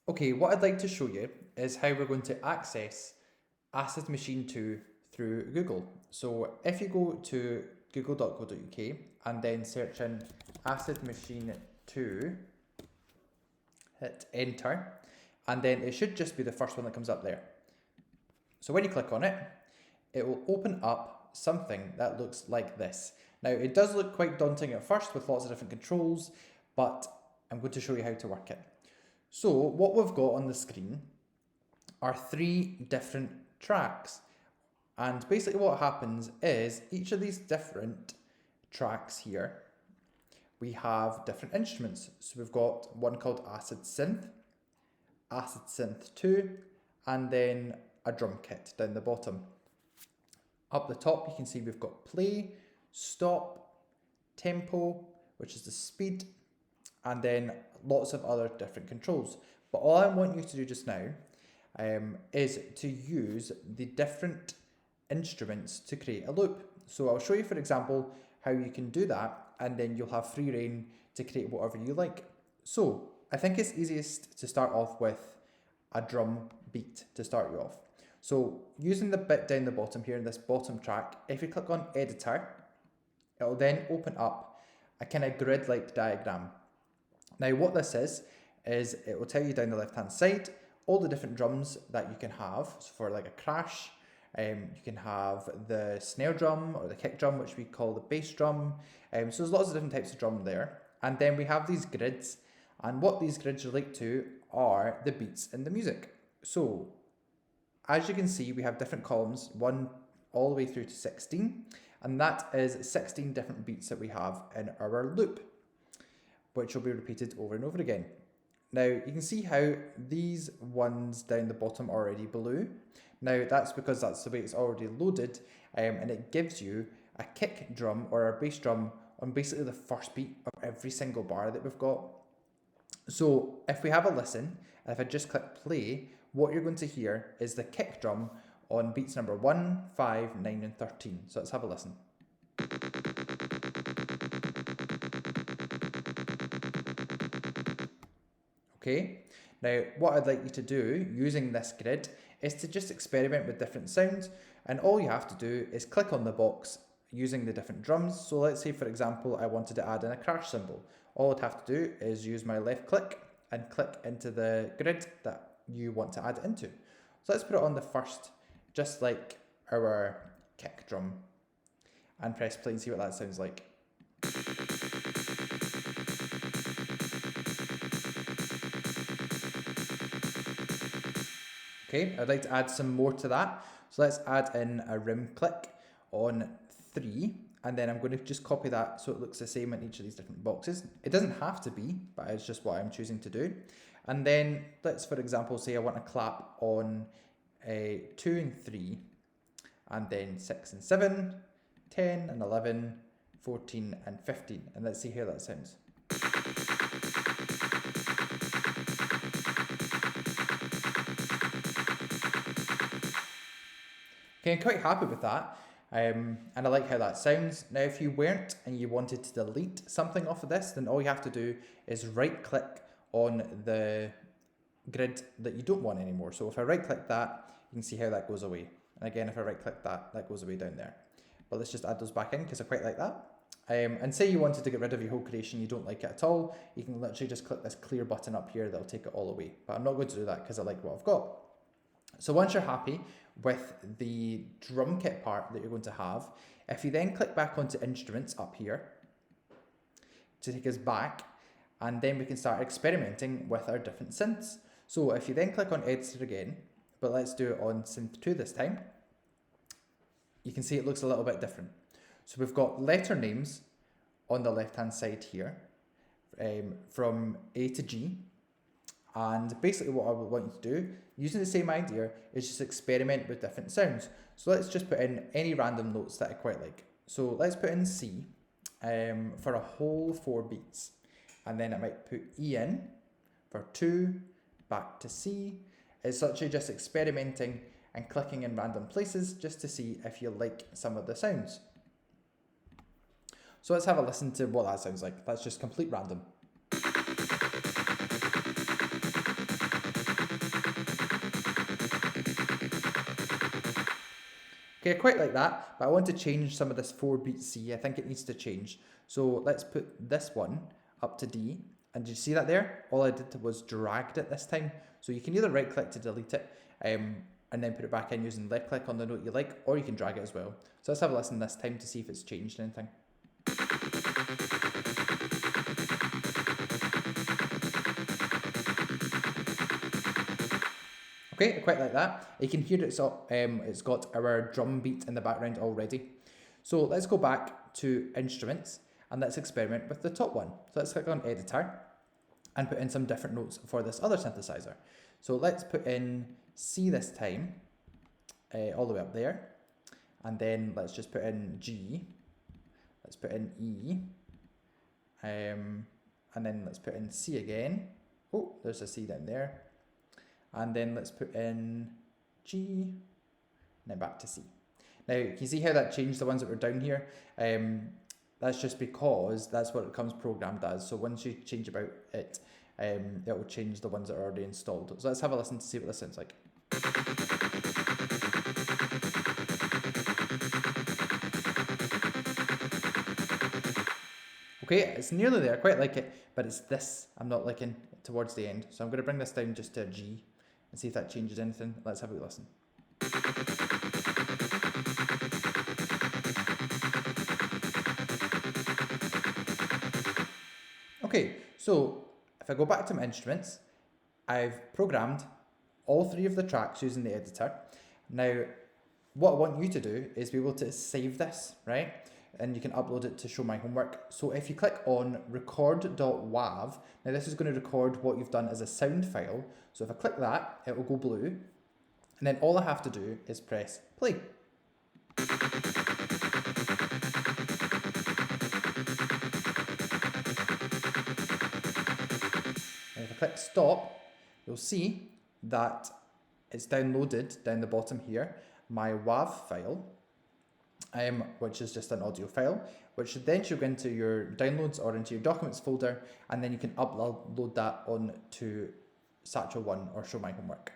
Okay, what I'd like to show you is how we're going to access Acid Machine 2 through Google. So if you go to google.co.uk and then search in Acid Machine 2, hit enter, and then it should just be the first one that comes up there. So when you click on it, it will open up something that looks like this. Now it does look quite daunting at first with lots of different controls, but I'm going to show you how to work it. So what we've got on the screen are 3 different tracks. And basically what happens is each of these different tracks here, we have different instruments. So we've got one called Acid Synth 2, and then a drum kit down the bottom. Up the top you can see we've got play, stop, tempo, which is the speed, and then lots of other different controls. But all I want you to do just now is to use the different instruments to create a loop. So I'll show you, for example, how you can do that, and then you'll have free reign to create whatever you like. So I think it's easiest to start off with a drum beat to start you off. So using the bit down the bottom here in this bottom track, if you click on editor, it'll then open up a kind of grid-like diagram. Now what this is it will tell you down the left hand side all the different drums that you can have. So for like a crash, you can have the snare drum or the kick drum, which we call the bass drum. So there's lots of different types of drum there. And then we have these grids, and what these grids relate to are the beats in the music. So as you can see, we have different columns, 1 all the way through to 16, and that is 16 different beats that we have in our loop, which will be repeated over and over again. Now you can see how these ones down the bottom are already blue. Now that's because that's the way it's already loaded, and it gives you a kick drum or a bass drum on basically the first beat of every single bar that we've got. So if we have a listen, and if I just click play, what you're going to hear is the kick drum on beats number 1, 5, 9 and 13. So let's have a listen. Okay, now what I'd like you to do using this grid is to just experiment with different sounds, and all you have to do is click on the box using the different drums. So let's say, for example, I wanted to add in a crash cymbal. All I'd have to do is use my left click and click into the grid that you want to add it into. So let's put it on the first, just like our kick drum, and press play and see what that sounds like. Okay, I'd like to add some more to that. So let's add in a rim click on 3, and then I'm going to just copy that so it looks the same in each of these different boxes. It doesn't have to be, but it's just what I'm choosing to do. And then let's, for example, say I want to clap on 2 and 3, and then 6 and 7, 10 and 11, 14 and 15. And let's see how that sounds. Okay, I'm quite happy with that, and I like how that sounds. Now if you weren't and you wanted to delete something off of this, then all you have to do is right click on the grid that you don't want anymore. So if I right click that, you can see how that goes away. And again, if I right click that, that goes away down there. But let's just add those back in because I quite like that. And say you wanted to get rid of your whole creation, you don't like it at all, you can literally just click this clear button up here, that'll take it all away. But I'm not going to do that because I like what I've got. So once you're happy with the drum kit part that you're going to have, if you then click back onto instruments up here to take us back, and then we can start experimenting with our different synths. So if you then click on editor again, but let's do it on synth 2 this time, you can see it looks a little bit different. So we've got letter names on the left hand side here, from A to G. And basically what I would want you to do, using the same idea, is just experiment with different sounds. So let's just put in any random notes that I quite like. So let's put in C for a whole 4 beats. And then I might put E in for 2, back to C. It's actually just experimenting and clicking in random places just to see if you like some of the sounds. So let's have a listen to what that sounds like. That's just complete random. Okay, I quite like that, but I want to change some of this 4 beat C. I think it needs to change. So let's put this one up to D. And did you see that there? All I did was dragged it this time. So you can either right click to delete it and then put it back in using left click on the note you like, or you can drag it as well. So let's have a listen this time to see if it's changed anything. Okay, I quite like that. You can hear it's got our drum beat in the background already. So let's go back to instruments and let's experiment with the top one. So let's click on editor and put in some different notes for this other synthesizer. So let's put in C this time, all the way up there. And then let's just put in G. Let's put in E. And then let's put in C again. Oh, there's a C down there. And then let's put in G, and then back to C. Now, can you see how that changed the ones that were down here? That's just because that's what it comes programmed as. So once you change about it, it will change the ones that are already installed. So let's have a listen to see what this sounds like. Okay, it's nearly there, I quite like it, but it's this I'm not liking towards the end. So I'm going to bring this down just to a G and see if that changes anything. Let's have a listen. Okay, so if I go back to my instruments, I've programmed all 3 of the tracks using the editor. Now, what I want you to do is be able to save this, right? And you can upload it to show my homework. So if you click on record.wav, now this is going to record what you've done as a sound file. So if I click that, it will go blue. And then all I have to do is press play. And if I click stop, you'll see that it's downloaded down the bottom here, my WAV file, which is just an audio file, which then should go into your downloads or into your documents folder, and then you can upload that on to Satchel 1 or Show My Homework.